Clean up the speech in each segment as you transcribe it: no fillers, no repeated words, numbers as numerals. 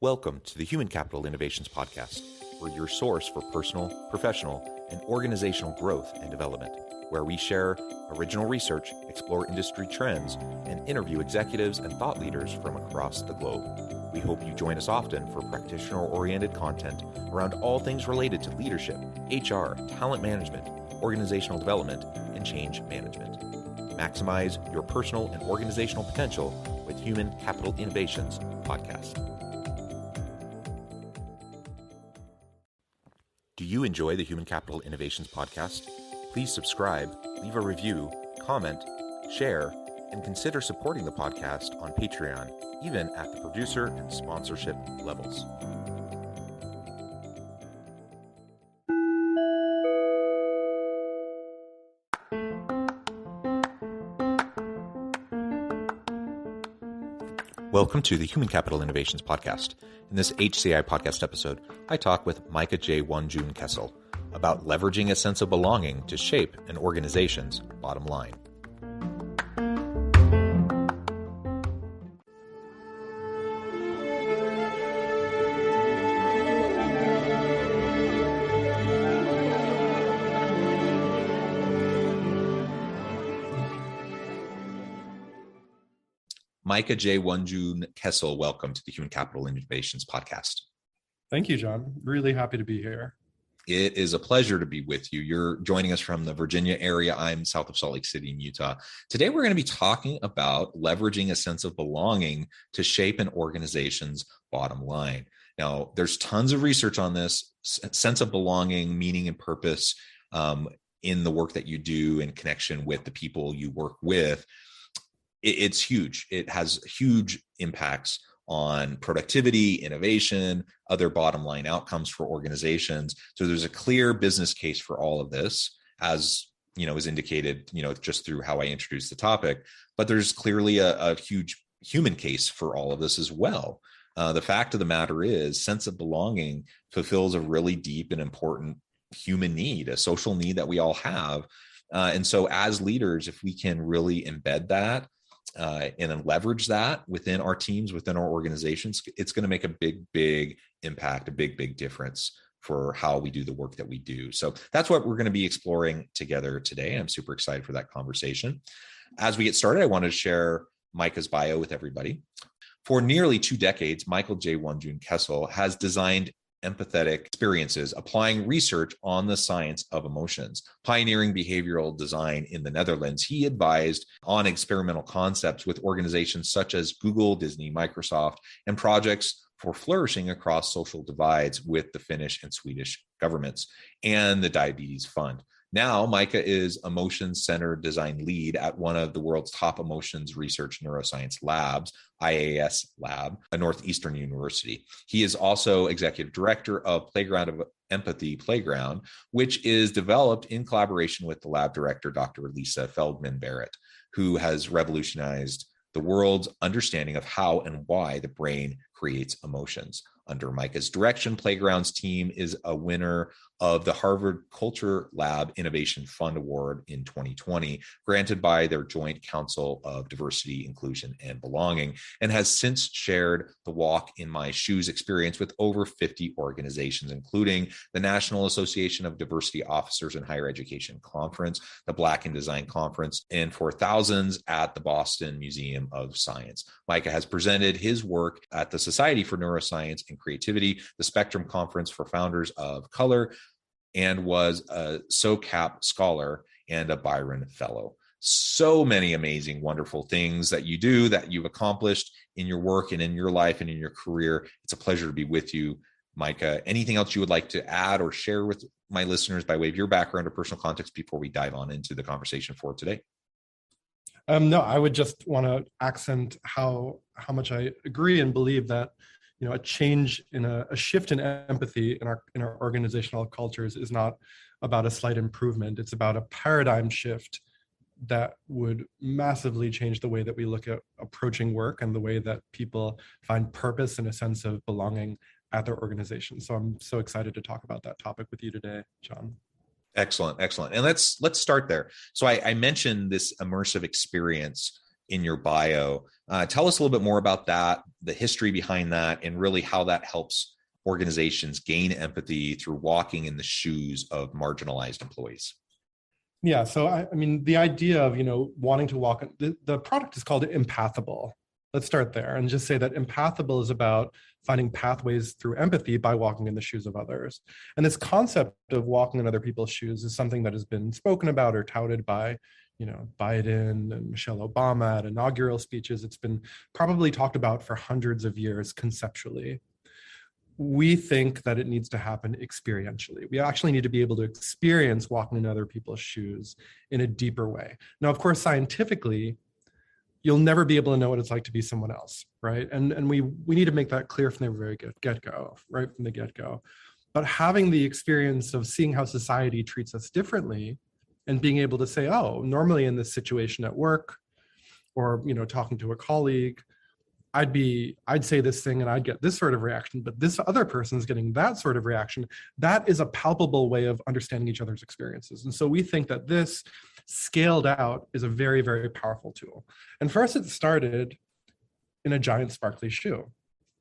Welcome to the Human Capital Innovations Podcast. We're your source for personal, professional, and organizational growth and development, where we share original research, explore industry trends, and interview executives and thought leaders from across the globe. We hope you join us often for practitioner-oriented content around all things related to leadership, HR, talent management, organizational development, and change management. Maximize your personal and organizational potential with Human Capital Innovations Podcast. Do you enjoy the Human Capital Innovations Podcast? Please subscribe, leave a review, comment, share, and consider supporting the podcast on Patreon, even at the producer and sponsorship levels. Welcome to the Human Capital Innovations Podcast. In this HCI Podcast episode, I talk with Micah J. Wonjun Kessel about leveraging a sense of belonging to shape an organization's bottom line. Micah J. Wonjun Kessel, welcome to the Human Capital Innovations Podcast. Thank you, John. Really happy to be here. It is a pleasure to be with you. You're joining us from the Virginia area. I'm south of Salt Lake City in Utah. Today, we're going to be talking about leveraging a sense of belonging to shape an organization's bottom line. Now, there's tons of research on this sense of belonging, meaning, and purpose in the work that you do in connection with the people you work with. It's huge. It has huge impacts on productivity, innovation, other bottom line outcomes for organizations. So there's a clear business case for all of this, as is indicated, just through how I introduced the topic. But there's clearly a huge human case for all of this as well. The fact of the matter is, sense of belonging fulfills a really deep and important human need, a social need that we all have. And so as leaders, if we can really embed that, and then leverage that within our teams, within our organizations, it's going to make a big impact, a big difference for how we do the work that we do. So that's what we're going to be exploring together today. I'm super excited for that conversation. As we get started, I wanted to share Micah's bio with everybody. For nearly 2 decades, Michael J. Wonjun Kessel has designed empathetic experiences, applying research on the science of emotions. Pioneering behavioral design in the Netherlands, he advised on experimental concepts with organizations such as Google, Disney, Microsoft, and projects for flourishing across social divides with the Finnish and Swedish governments and the Diabetes Fund. Now, Micah is emotion-centered design lead at one of the world's top emotions research neuroscience labs, IAS Lab, a Northeastern university. He is also executive director of Playground of Empathy Playground, which is developed in collaboration with the lab director, Dr. Lisa Feldman-Barrett, who has revolutionized the world's understanding of how and why the brain creates emotions. Under Micah's direction, Playground's team is a winner of the Harvard Culture Lab Innovation Fund Award in 2020, granted by their Joint Council of Diversity, Inclusion, and Belonging, and has since shared the Walk in My Shoes experience with over 50 organizations, including the National Association of Diversity Officers in Higher Education Conference, the Black in Design Conference, and for thousands at the Boston Museum of Science. Micah has presented his work at the Society for Neuroscience and Creativity, the Spectrum Conference for Founders of Color, and was a SOCAP scholar and a Byron Fellow. So many amazing, wonderful things that you do, that you've accomplished in your work and in your life and in your career. It's a pleasure to be with you, Micah. Anything else you would like to add or share with my listeners by way of your background or personal context before we dive on into the conversation for today? No, I would just want to accent how much I agree and believe that a change in a shift in empathy in our organizational cultures is not about a slight improvement. It's about a paradigm shift that would massively change the way that we look at approaching work and the way that people find purpose and a sense of belonging at their organization. So I'm so excited to talk about that topic with you today, John. Excellent. And let's start there. So I mentioned this immersive experience in your bio. Tell us a little bit more about that, the history behind that, and really how that helps organizations gain empathy through walking in the shoes of marginalized employees. Yeah, so I mean, the idea of, wanting to walk, the product is called Empathable. Let's start there and just say that Empathable is about finding pathways through empathy by walking in the shoes of others. And this concept of walking in other people's shoes is something that has been spoken about or touted by, Biden and Michelle Obama at inaugural speeches. It's been probably talked about for hundreds of years conceptually. We think that it needs to happen experientially. We actually need to be able to experience walking in other people's shoes in a deeper way. Now, of course, scientifically, you'll never be able to know what it's like to be someone else, right? And we need to make that clear from the very get-go, right from the get-go. But having the experience of seeing how society treats us differently and being able to say, oh, normally in this situation at work or, talking to a colleague, I'd say this thing and I'd get this sort of reaction, but this other person's getting that sort of reaction. That is a palpable way of understanding each other's experiences. And so we think that this scaled out is a very, very powerful tool. And first it started in a giant sparkly shoe,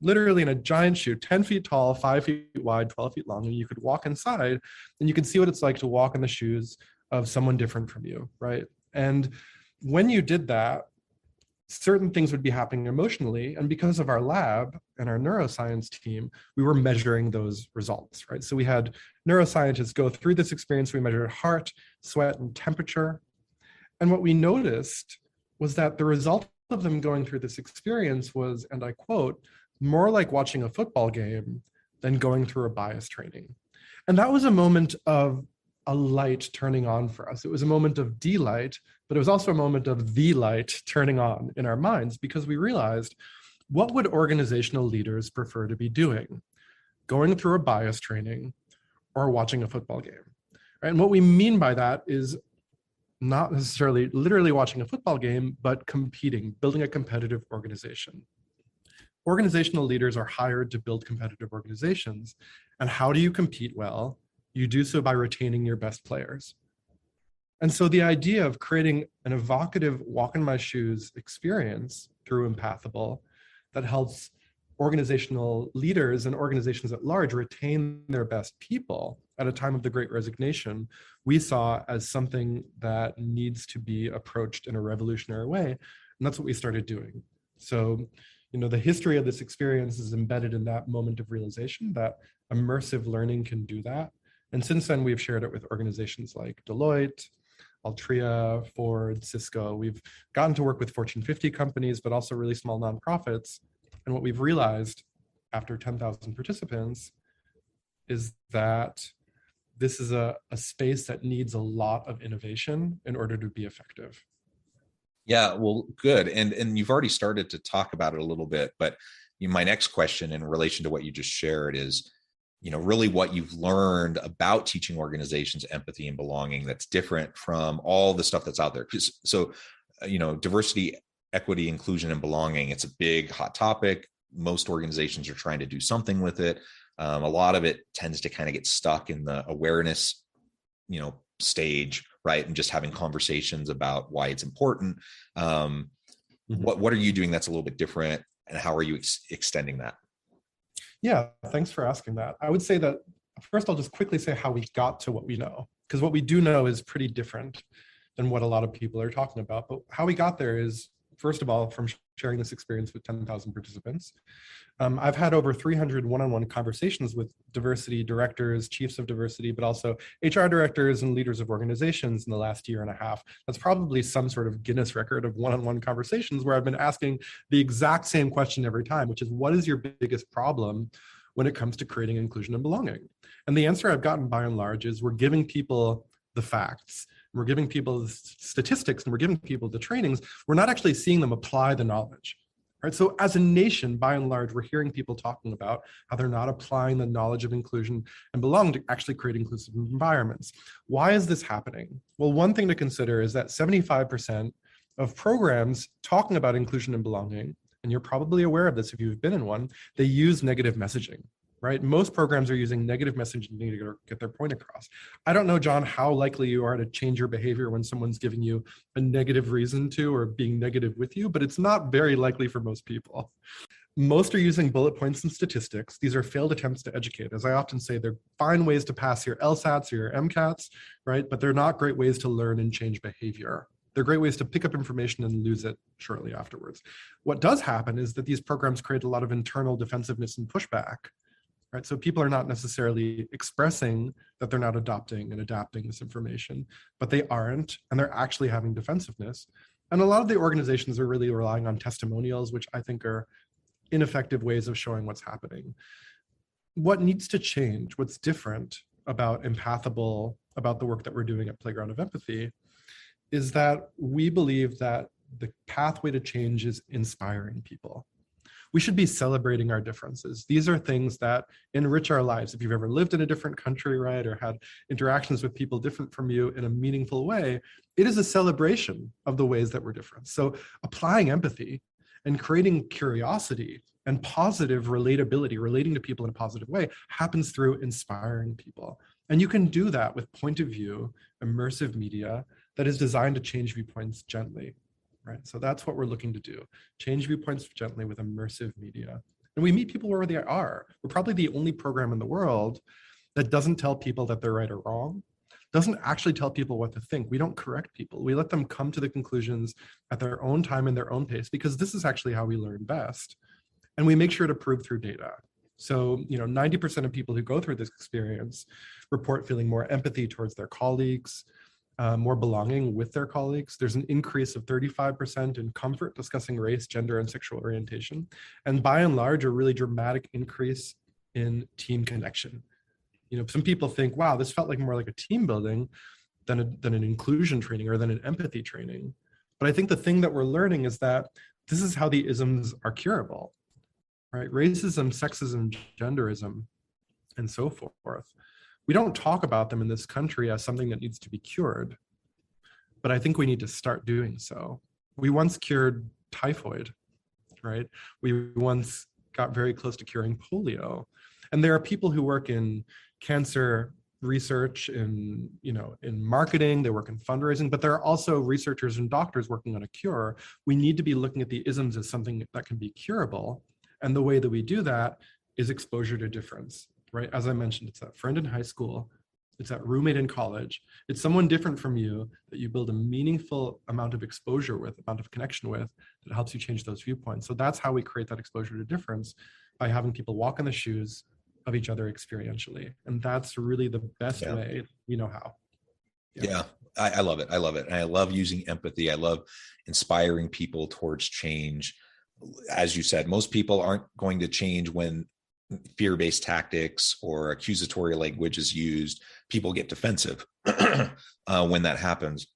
literally in a giant shoe, 10 feet tall, 5 feet wide, 12 feet long. And you could walk inside and you could see what it's like to walk in the shoes of someone different from you, right? And when you did that, certain things would be happening emotionally. And because of our lab and our neuroscience team, we were measuring those results, right? So we had neuroscientists go through this experience. We measured heart, sweat, and temperature. And what we noticed was that the result of them going through this experience was, and I quote, more like watching a football game than going through a bias training. And that was a moment of a light turning on for us. It was a moment of delight, but it was also a moment of the light turning on in our minds, because we realized, what would organizational leaders prefer to be doing? Going through a bias training or watching a football game, right? And what we mean by that is not necessarily literally watching a football game, but competing, building a competitive organization. Organizational leaders are hired to build competitive organizations. And how do you compete well? You do so by retaining your best players. And so the idea of creating an evocative walk in my shoes experience through Empathable that helps organizational leaders and organizations at large retain their best people at a time of the Great Resignation, we saw as something that needs to be approached in a revolutionary way. And that's what we started doing. So, the history of this experience is embedded in that moment of realization that immersive learning can do that. And since then, we've shared it with organizations like Deloitte, Altria, Ford, Cisco. We've gotten to work with Fortune 50 companies, but also really small nonprofits. And what we've realized after 10,000 participants is that this is a space that needs a lot of innovation in order to be effective. Yeah, well, good. And you've already started to talk about it a little bit, but my next question in relation to what you just shared is, really what you've learned about teaching organizations empathy and belonging that's different from all the stuff that's out there. So, diversity, equity, inclusion, and belonging, it's a big hot topic. Most organizations are trying to do something with it. A lot of it tends to kind of get stuck in the awareness, stage, right? And just having conversations about why it's important. What are you doing that's a little bit different, and how are you extending that? Yeah, thanks for asking that. I would say that first, I'll just quickly say how we got to what we know, because what we do know is pretty different than what a lot of people are talking about. But how we got there is, first of all, from sharing this experience with 10,000 participants. I've had over 300 one-on-one conversations with diversity directors, chiefs of diversity, but also HR directors and leaders of organizations in the last year and a half. That's probably some sort of Guinness record of one-on-one conversations where I've been asking the exact same question every time, which is, what is your biggest problem when it comes to creating inclusion and belonging? And the answer I've gotten by and large is, we're giving people the facts, we're giving people the statistics, and we're giving people the trainings. We're not actually seeing them apply the knowledge. Right? So as a nation, by and large, we're hearing people talking about how they're not applying the knowledge of inclusion and belonging to actually create inclusive environments. Why is this happening? Well, one thing to consider is that 75% of programs talking about inclusion and belonging, and you're probably aware of this if you've been in one, they use negative messaging. right? Most programs are using negative messaging to get their point across. I don't know, John, how likely you are to change your behavior when someone's giving you a negative reason to or being negative with you, but it's not very likely for most people. Most are using bullet points and statistics. These are failed attempts to educate. As I often say, they're fine ways to pass your LSATs or your MCATs, right? But they're not great ways to learn and change behavior. They're great ways to pick up information and lose it shortly afterwards. What does happen is that these programs create a lot of internal defensiveness and pushback, right? So people are not necessarily expressing that they're not adopting and adapting this information, but they aren't, and they're actually having defensiveness. And a lot of the organizations are really relying on testimonials, which I think are ineffective ways of showing what's happening. What needs to change, what's different about Empathable, about the work that we're doing at Playground of Empathy, is that we believe that the pathway to change is inspiring people. We should be celebrating our differences. These are things that enrich our lives. If you've ever lived in a different country, right, or had interactions with people different from you in a meaningful way, it is a celebration of the ways that we're different. So applying empathy and creating curiosity and positive relatability, relating to people in a positive way, happens through inspiring people. And you can do that with point of view, immersive media that is designed to change viewpoints gently, right? So that's what we're looking to do, change viewpoints gently with immersive media. And we meet people where they are. We're probably the only program in the world that doesn't tell people that they're right or wrong, doesn't actually tell people what to think. We don't correct people. We let them come to the conclusions at their own time and their own pace, because this is actually how we learn best. And we make sure to prove through data. So, 90% of people who go through this experience report feeling more empathy towards their colleagues, more belonging with their colleagues. There's an increase of 35% in comfort discussing race, gender, and sexual orientation. And by and large, a really dramatic increase in team connection. Some people think, wow, this felt like more like a team building than an inclusion training or than an empathy training. But I think the thing that we're learning is that this is how the isms are curable, right? Racism, sexism, genderism, and so forth. We don't talk about them in this country as something that needs to be cured, but I think we need to start doing so. We once cured typhoid, right? We once got very close to curing polio. And there are people who work in cancer research, in marketing, they work in fundraising, but there are also researchers and doctors working on a cure. We need to be looking at the isms as something that can be curable. And the way that we do that is exposure to difference, right? As I mentioned, it's that friend in high school, it's that roommate in college, it's someone different from you that you build a meaningful amount of exposure with, amount of connection with, that helps you change those viewpoints. So that's how we create that exposure to difference, by having people walk in the shoes of each other experientially. And that's really the best way we know how. Yeah, I love it. I love it. And I love using empathy. I love inspiring people towards change. As you said, most people aren't going to change when fear-based tactics or accusatory language is used. People get defensive when that happens.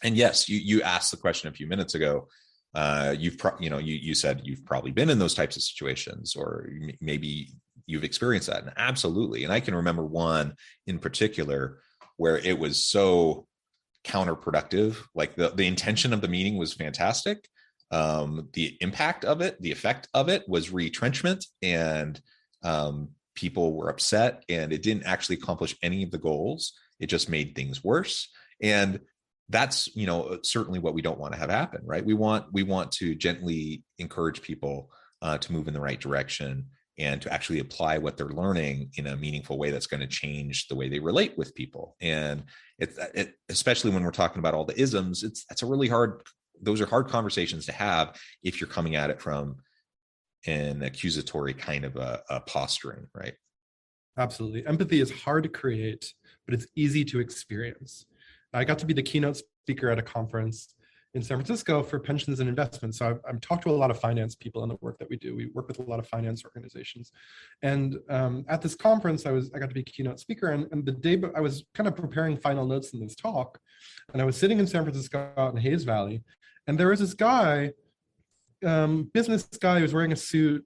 And yes, you asked the question a few minutes ago. You said you've probably been in those types of situations, or maybe you've experienced that. And absolutely. And I can remember one in particular where it was so counterproductive. Like the intention of the meeting was fantastic. The impact of it, the effect of it was retrenchment, and people were upset, and it didn't actually accomplish any of the goals. It just made things worse. And that's, certainly what we don't want to have happen, right? We want to gently encourage people to move in the right direction and to actually apply what they're learning in a meaningful way that's going to change the way they relate with people. And especially when we're talking about all the isms, those are hard conversations to have if you're coming at it from an accusatory kind of a posturing, right? Absolutely. Empathy is hard to create, but it's easy to experience. I got to be the keynote speaker at a conference in San Francisco for pensions and investments. So I've talked to a lot of finance people in the work that we do. We work with a lot of finance organizations. And at this conference, I got to be keynote speaker. And the day I was kind of preparing final notes in this talk, and I was sitting in San Francisco out in Hayes Valley, and there was this guy, business guy who was wearing a suit.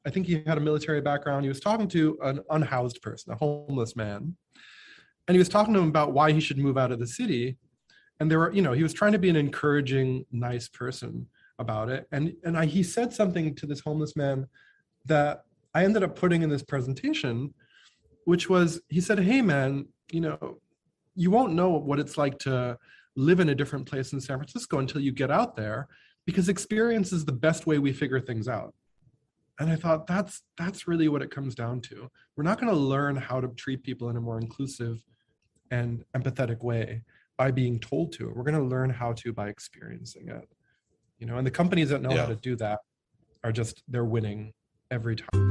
I think he had a military background. He was talking to an unhoused person, a homeless man. And he was talking to him about why he should move out of the city. And he was trying to be an encouraging, nice person about it. And he said something to this homeless man that I ended up putting in this presentation, which was, he said, hey man, you won't know what it's like to live in a different place in San Francisco until you get out there, because experience is the best way we figure things out. And I thought that's really what it comes down to. We're not going to learn how to treat people in a more inclusive and empathetic way by being told to. We're going to learn how to by experiencing it. And the companies that know how to do that are they're winning every time.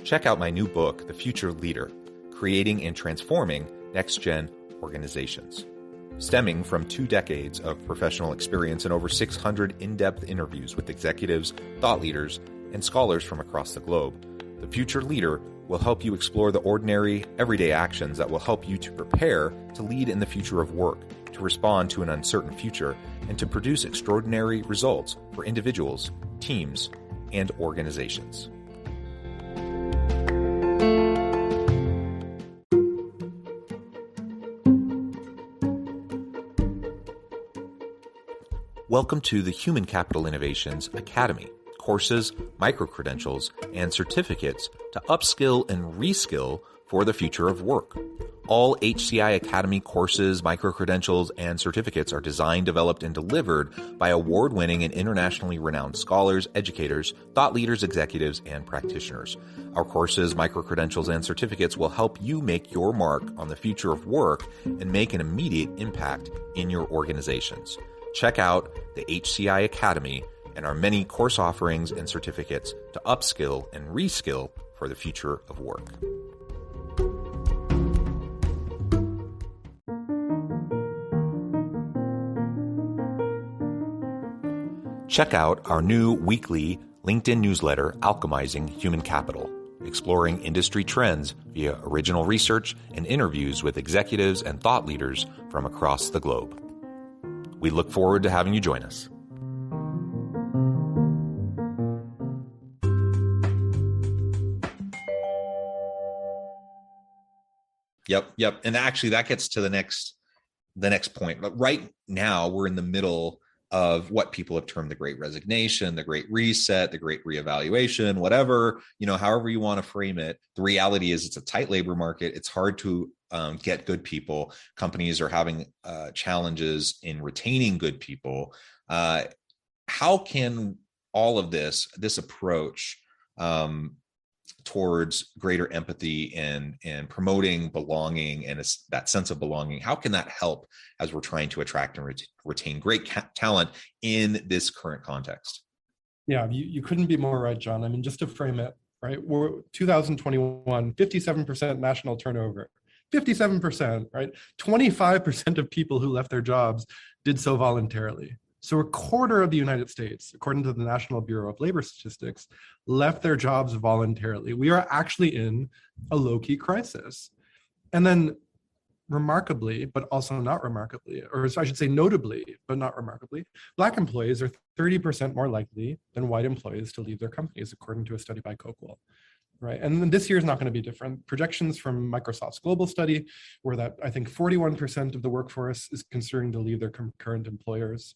Check out my new book, The Future Leader, Creating and Transforming Next-Gen Organizations. Stemming from 2 decades of professional experience and over 600 in-depth interviews with executives, thought leaders, and scholars from across the globe, The Future Leader will help you explore the ordinary, everyday actions that will help you to prepare to lead in the future of work, to respond to an uncertain future, and to produce extraordinary results for individuals, teams, and organizations. Welcome to the Human Capital Innovations Academy, courses, micro-credentials, and certificates to upskill and reskill for the future of work. All HCI Academy courses, micro-credentials, and certificates are designed, developed, and delivered by award-winning and internationally renowned scholars, educators, thought leaders, executives, and practitioners. Our courses, micro-credentials, and certificates will help you make your mark on the future of work and make an immediate impact in your organizations. Check out the HCI Academy and our many course offerings and certificates to upskill and reskill for the future of work. Check out our new weekly LinkedIn newsletter, Alchemizing Human Capital, exploring industry trends via original research and interviews with executives and thought leaders from across the globe. We look forward to having you join us. Yep. And actually that gets to the next point. But right now we're in the middle of what people have termed the Great Resignation, the Great Reset, the Great Reevaluation, whatever, however you want to frame it. The reality is it's a tight labor market. It's hard to get good people. Companies are having challenges in retaining good people. How can all of this approach towards greater empathy and promoting belonging and that sense of belonging, how can that help as we're trying to attract and retain great talent in this current context? Yeah, you couldn't be more right, John. I mean, just to frame it, right? We're 2021, 57% national turnover. 57%, right? 25% of people who left their jobs did so voluntarily. So a quarter of the United States, according to the National Bureau of Labor Statistics, left their jobs voluntarily. We are actually in a low-key crisis. And then remarkably, but also not remarkably, or I should say notably, but not remarkably, Black employees are 30% more likely than white employees to leave their companies, according to a study by Coquel. Right. And then this year is not going to be different. Projections from Microsoft's global study were that I think 41% of the workforce is considering to leave their current employers.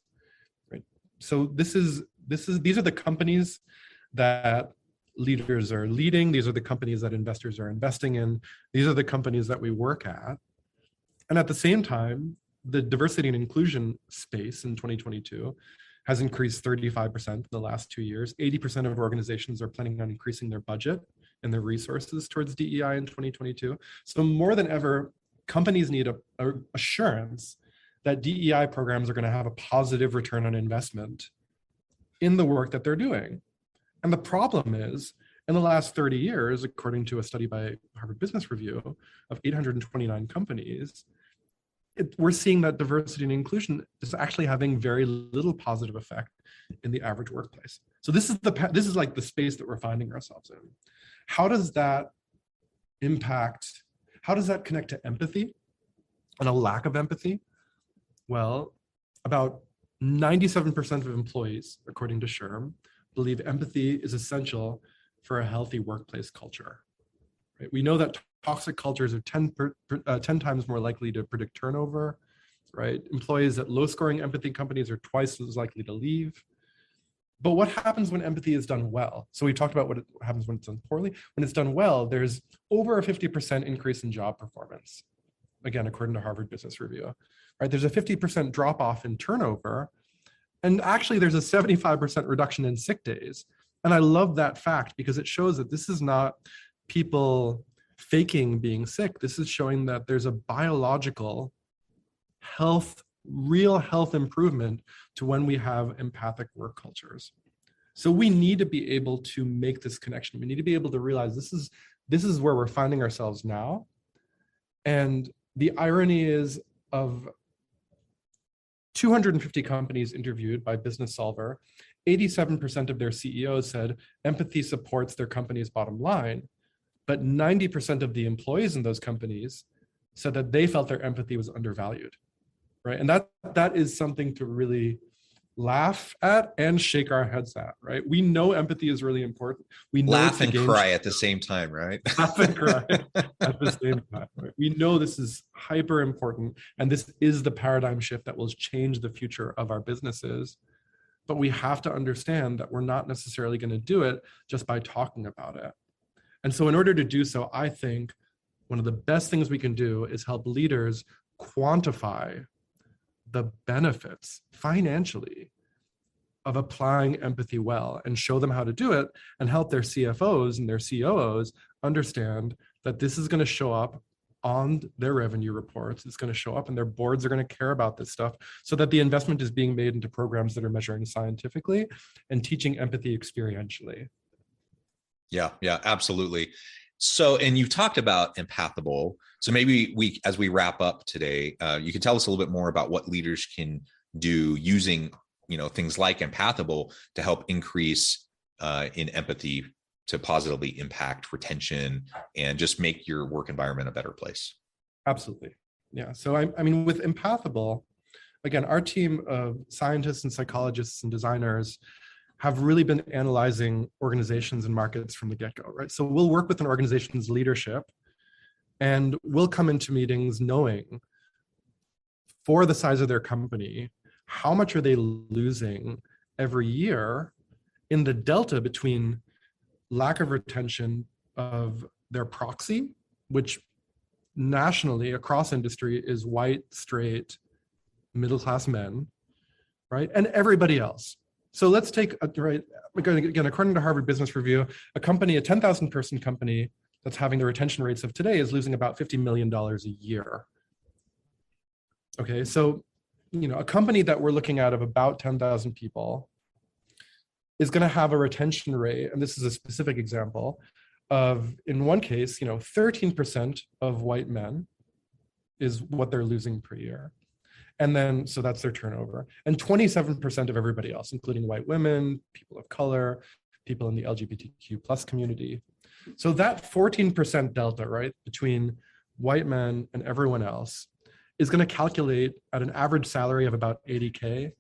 Right. So these are the companies that leaders are leading. These are the companies that investors are investing in. These are the companies that we work at. And at the same time, the diversity and inclusion space in 2022 has increased 35% in the last 2 years. 80% of organizations are planning on increasing their budget and their resources towards DEI in 2022. So more than ever, companies need a assurance that DEI programs are going to have a positive return on investment in the work that they're doing. And the problem is, in the last 30 years, according to a study by Harvard Business Review of 829 companies, we're seeing that diversity and inclusion is actually having very little positive effect in the average workplace. So this is like the space that we're finding ourselves in. How does that impact, how does that connect to empathy and a lack of empathy? Well, about 97% of employees, according to SHRM, believe empathy is essential for a healthy workplace culture. right? We know that toxic cultures are 10 times more likely to predict turnover, right? Employees at low-scoring empathy companies are twice as likely to leave. But what happens when empathy is done well? So we talked about what happens when it's done poorly. When it's done well, there's over a 50% increase in job performance. Again, according to Harvard Business Review, right? There's a 50% drop off in turnover. And actually there's a 75% reduction in sick days. And I love that fact because it shows that this is not people faking being sick. This is showing that there's a biological health, real health improvement to when we have empathic work cultures. So we need to be able to make this connection. We need to be able to realize this is where we're finding ourselves now. And the irony is, of 250 companies interviewed by Business Solver, 87% of their CEOs said empathy supports their company's bottom line, but 90% of the employees in those companies said that they felt their empathy was undervalued, right? And that is something to really laugh at and shake our heads at, right? We know empathy is really important. We know laugh and cry at the same time, right? Laugh and cry at the same time, right? We know this is hyper important, and this is the paradigm shift that will change the future of our businesses. But we have to understand that we're not necessarily going to do it just by talking about it. And so in order to do so, I think one of the best things we can do is help leaders quantify the benefits financially of applying empathy well and show them how to do it, and help their CFOs and their COOs understand that this is going to show up on their revenue reports. It's going to show up and their boards are going to care about this stuff, so that the investment is being made into programs that are measuring scientifically and teaching empathy experientially. Yeah, absolutely. So, and you've talked about Empathable. So maybe as we wrap up today, you can tell us a little bit more about what leaders can do using, things like Empathable to help increase in empathy to positively impact retention and just make your work environment a better place. Absolutely. Yeah. So I mean, with Empathable, again, our team of scientists and psychologists and designers have really been analyzing organizations and markets from the get-go, right? So we'll work with an organization's leadership, and we'll come into meetings knowing, for the size of their company, how much are they losing every year in the delta between lack of retention of their proxy, which nationally across industry is white, straight, middle-class men, right? And everybody else. So let's take, again, according to Harvard Business Review, a 10,000 person company that's having the retention rates of today is losing about $50 million a year. Okay, so, a company that we're looking at of about 10,000 people is going to have a retention rate, and this is a specific example, of, in one case, 13% of white men is what they're losing per year. And then, so that's their turnover. And 27% of everybody else, including white women, people of color, people in the LGBTQ plus community. So that 14% delta, right, between white men and everyone else is going to calculate at an average salary of about 80K,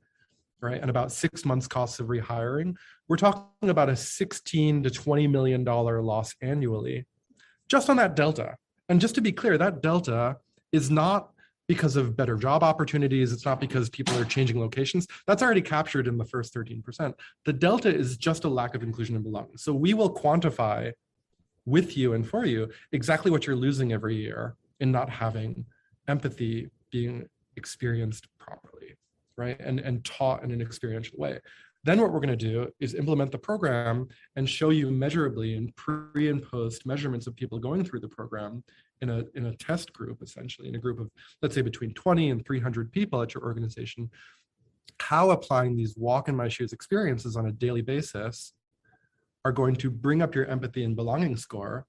right, and about 6 months costs of rehiring. We're talking about a $16 to $20 million loss annually, just on that delta. And just to be clear, that delta is not because of better job opportunities. It's not because people are changing locations. That's already captured in the first 13%. The delta is just a lack of inclusion and belonging. So we will quantify with you and for you exactly what you're losing every year in not having empathy being experienced properly, right? And taught in an experiential way. Then what we're going to do is implement the program and show you measurably in pre and post measurements of people going through the program in a test group, essentially, in a group of, let's say, between 20 and 300 people at your organization, how applying these walk in my shoes experiences on a daily basis are going to bring up your empathy and belonging score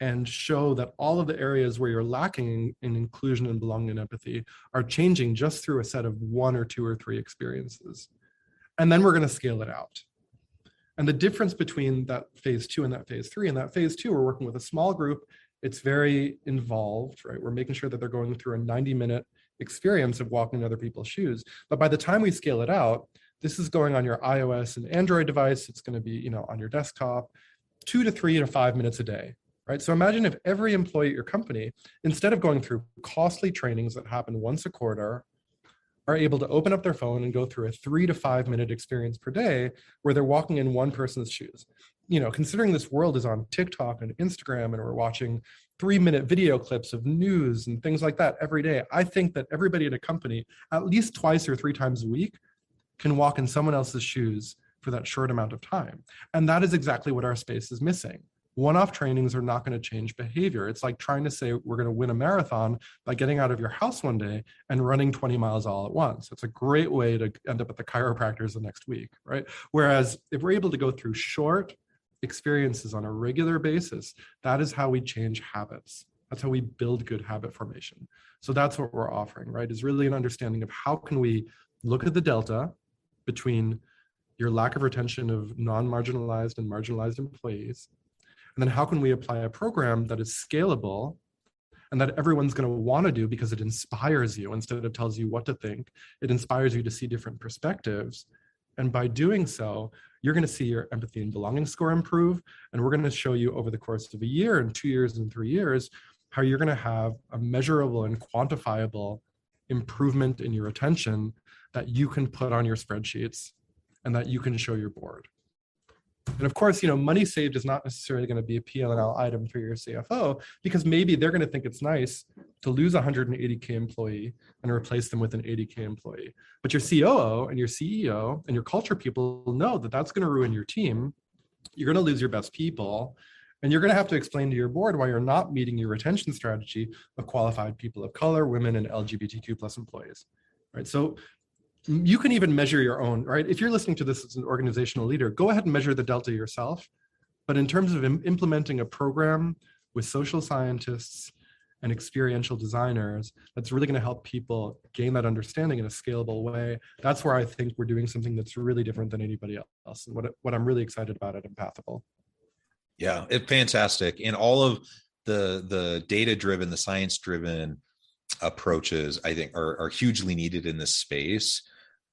and show that all of the areas where you're lacking in inclusion and belonging and empathy are changing just through a set of 1 or 2 or 3 experiences. And then we're going to scale it out. And the difference between that phase 2 and that phase 3, and that phase 2, we're working with a small group. It's very involved, right? We're making sure that they're going through a 90-minute experience of walking in other people's shoes. But by the time we scale it out, this is going on your iOS and Android device. It's going to be, on your desktop, 2 to 3 to 5 minutes a day, right? So imagine if every employee at your company, instead of going through costly trainings that happen once a quarter, are able to open up their phone and go through a 3 to 5 minute experience per day where they're walking in one person's shoes. Considering this world is on TikTok and Instagram and we're watching 3-minute video clips of news and things like that every day, I think that everybody at a company, at least twice or 3 times a week, can walk in someone else's shoes for that short amount of time. And that is exactly what our space is missing. One-off trainings are not going to change behavior. It's like trying to say we're going to win a marathon by getting out of your house one day and running 20 miles all at once. It's a great way to end up at the chiropractors the next week, right? Whereas if we're able to go through short experiences on a regular basis, that is how we change habits. That's how we build good habit formation. So that's what we're offering, right? Is really an understanding of how can we look at the delta between your lack of retention of non-marginalized and marginalized employees, and then how can we apply a program that is scalable and that everyone's going to want to do because it inspires you instead of tells you what to think. It inspires you to see different perspectives. And by doing so, you're going to see your empathy and belonging score improve. And we're going to show you over the course of a year and 2 years and 3 years, how you're going to have a measurable and quantifiable improvement in your attention that you can put on your spreadsheets and that you can show your board. And of course, money saved is not necessarily going to be a P&L item for your CFO, because maybe they're going to think it's nice to lose a 180K employee and replace them with an 80K employee. But your COO and your CEO and your culture people know that that's going to ruin your team. You're going to lose your best people. And you're going to have to explain to your board why you're not meeting your retention strategy of qualified people of color, women, and LGBTQ plus employees, right? So you can even measure your own, right? If you're listening to this as an organizational leader, go ahead and measure the delta yourself. But in terms of implementing a program with social scientists and experiential designers, that's really going to help people gain that understanding in a scalable way. That's where I think we're doing something that's really different than anybody else. And what I'm really excited about at Empathable. Yeah, it's fantastic. And all of the data-driven, the science-driven approaches, I think, are hugely needed in this space.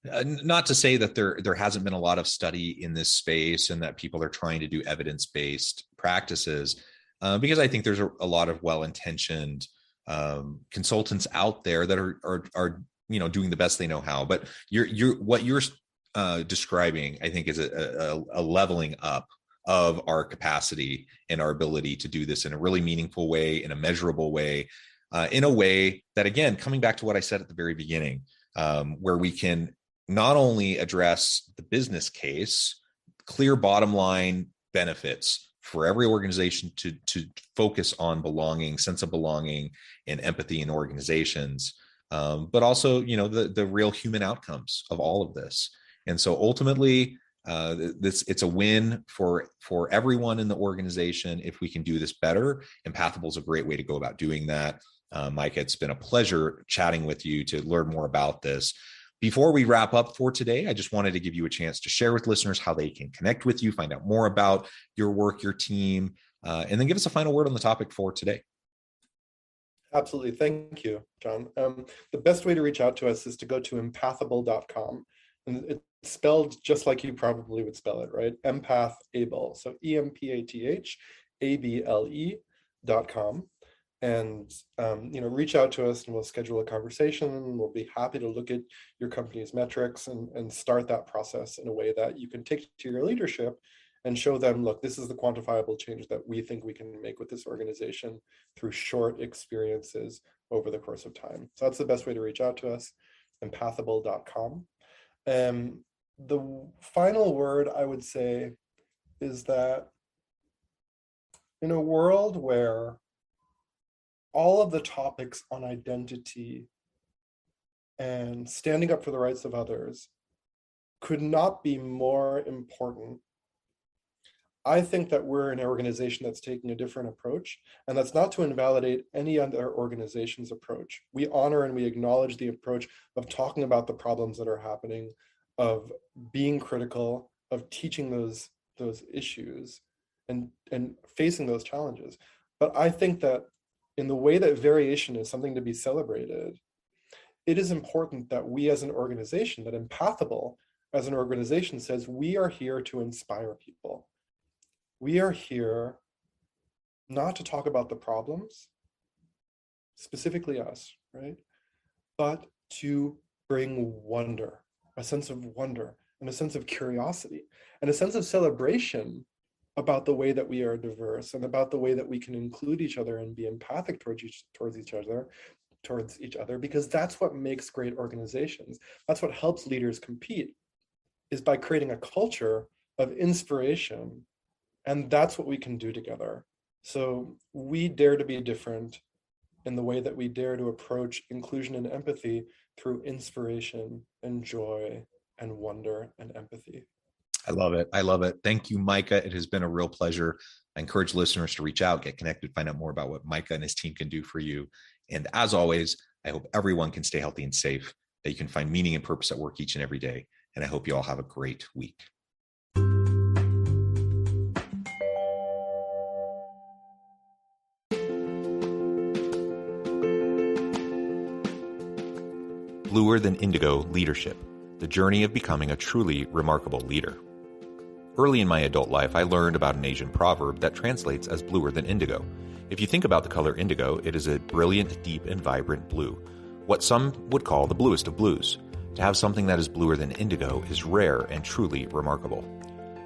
Not to say that there hasn't been a lot of study in this space and that people are trying to do evidence-based practices, because I think there's a lot of well-intentioned consultants out there that are doing the best they know how. But what you're describing, I think, is a leveling up of our capacity and our ability to do this in a really meaningful way, in a measurable way, in a way that, again, coming back to what I said at the very beginning, where we can not only address the business case, clear bottom line benefits for every organization to focus on belonging, sense of belonging, and empathy in organizations, but also, the real human outcomes of all of this. And so ultimately, it's a win for everyone in the organization if we can do this better. Empathable is a great way to go about doing that. Micah, it's been a pleasure chatting with you to learn more about this. Before we wrap up for today, I just wanted to give you a chance to share with listeners how they can connect with you, find out more about your work, your team, and then give us a final word on the topic for today. Absolutely. Thank you, John. The best way to reach out to us is to go to empathable.com. And it's spelled just like you probably would spell it, right? Empathable. So EMPATHABLE.com. And reach out to us and we'll schedule a conversation, and we'll be happy to look at your company's metrics and start that process in a way that you can take to your leadership and show them, look, this is the quantifiable change that we think we can make with this organization through short experiences over the course of time. So that's the best way to reach out to us, empathable.com. The final word I would say is that in a world where all of the topics on identity and standing up for the rights of others could not be more important, I think that we're an organization that's taking a different approach, and that's not to invalidate any other organization's approach. We honor and we acknowledge the approach of talking about the problems that are happening, of being critical, of teaching those issues and facing those challenges. But I think that in the way that variation is something to be celebrated, it is important that we as an organization, that Empathable as an organization says, we are here to inspire people. We are here not to talk about the problems, specifically us, right? But to bring wonder, a sense of wonder and a sense of curiosity and a sense of celebration about the way that we are diverse and about the way that we can include each other and be empathic towards each other, because that's what makes great organizations. That's what helps leaders compete, is by creating a culture of inspiration. And that's what we can do together. So we dare to be different in the way that we dare to approach inclusion and empathy through inspiration and joy and wonder and empathy. I love it. I love it. Thank you, Micah. It has been a real pleasure. I encourage listeners to reach out, get connected, find out more about what Micah and his team can do for you. And as always, I hope everyone can stay healthy and safe, that you can find meaning and purpose at work each and every day. And I hope you all have a great week. Bluer Than Indigo Leadership, the journey of becoming a truly remarkable leader. Early in my adult life, I learned about an Asian proverb that translates as bluer than indigo. If you think about the color indigo, it is a brilliant, deep, and vibrant blue, what some would call the bluest of blues. To have something that is bluer than indigo is rare and truly remarkable.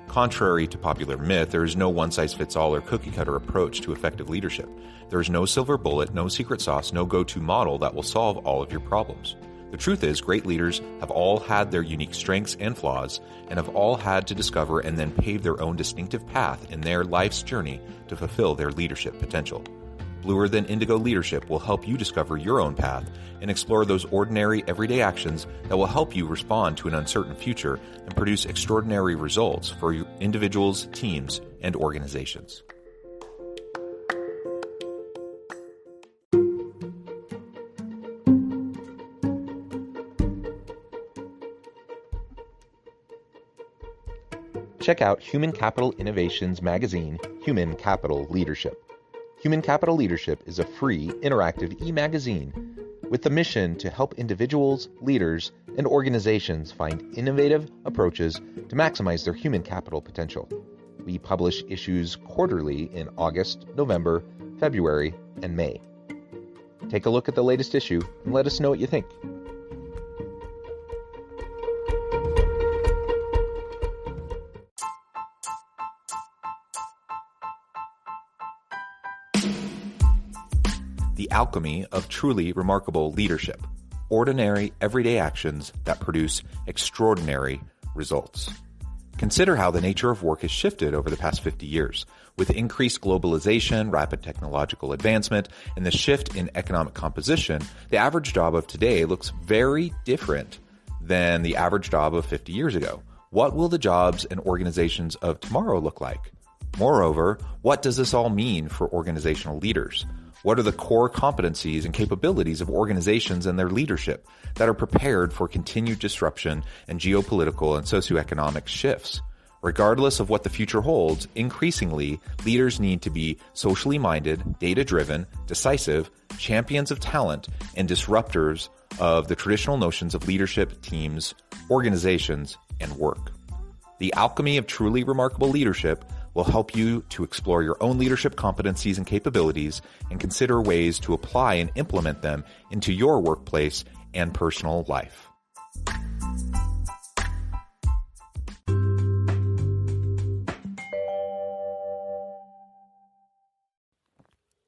Contrary to popular myth, there is no one-size-fits-all or cookie-cutter approach to effective leadership. There is no silver bullet, no secret sauce, no go-to model that will solve all of your problems. The truth is, great leaders have all had their unique strengths and flaws, and have all had to discover and then pave their own distinctive path in their life's journey to fulfill their leadership potential. Bluer Than Indigo Leadership will help you discover your own path and explore those ordinary, everyday actions that will help you respond to an uncertain future and produce extraordinary results for individuals, teams, and organizations. Check out Human Capital Innovations magazine, Human Capital Leadership. Human Capital Leadership is a free, interactive e-magazine with the mission to help individuals, leaders, and organizations find innovative approaches to maximize their human capital potential. We publish issues quarterly in August, November, February, and May. Take a look at the latest issue and let us know what you think. The Alchemy of Truly Remarkable Leadership. Ordinary, everyday actions that produce extraordinary results. Consider how the nature of work has shifted over the past 50 years. With increased globalization, rapid technological advancement, and the shift in economic composition, the average job of today looks very different than the average job of 50 years ago. What will the jobs and organizations of tomorrow look like? Moreover, what does this all mean for organizational leaders? What are the core competencies and capabilities of organizations and their leadership that are prepared for continued disruption and geopolitical and socioeconomic shifts? Regardless of what the future holds, increasingly, leaders need to be socially minded, data-driven, decisive, champions of talent, and disruptors of the traditional notions of leadership, teams, organizations, and work. The Alchemy of Truly Remarkable Leadership will help you to explore your own leadership competencies and capabilities and consider ways to apply and implement them into your workplace and personal life.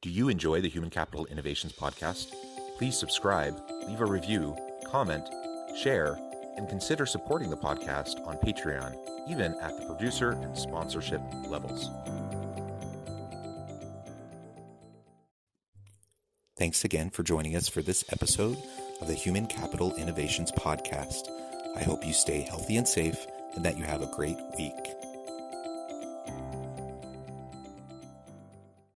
Do you enjoy the Human Capital Innovations podcast? Please subscribe, leave a review, comment, share, and consider supporting the podcast on Patreon, even at the producer and sponsorship levels. Thanks again for joining us for this episode of the Human Capital Innovations podcast. I hope you stay healthy and safe and that you have a great week.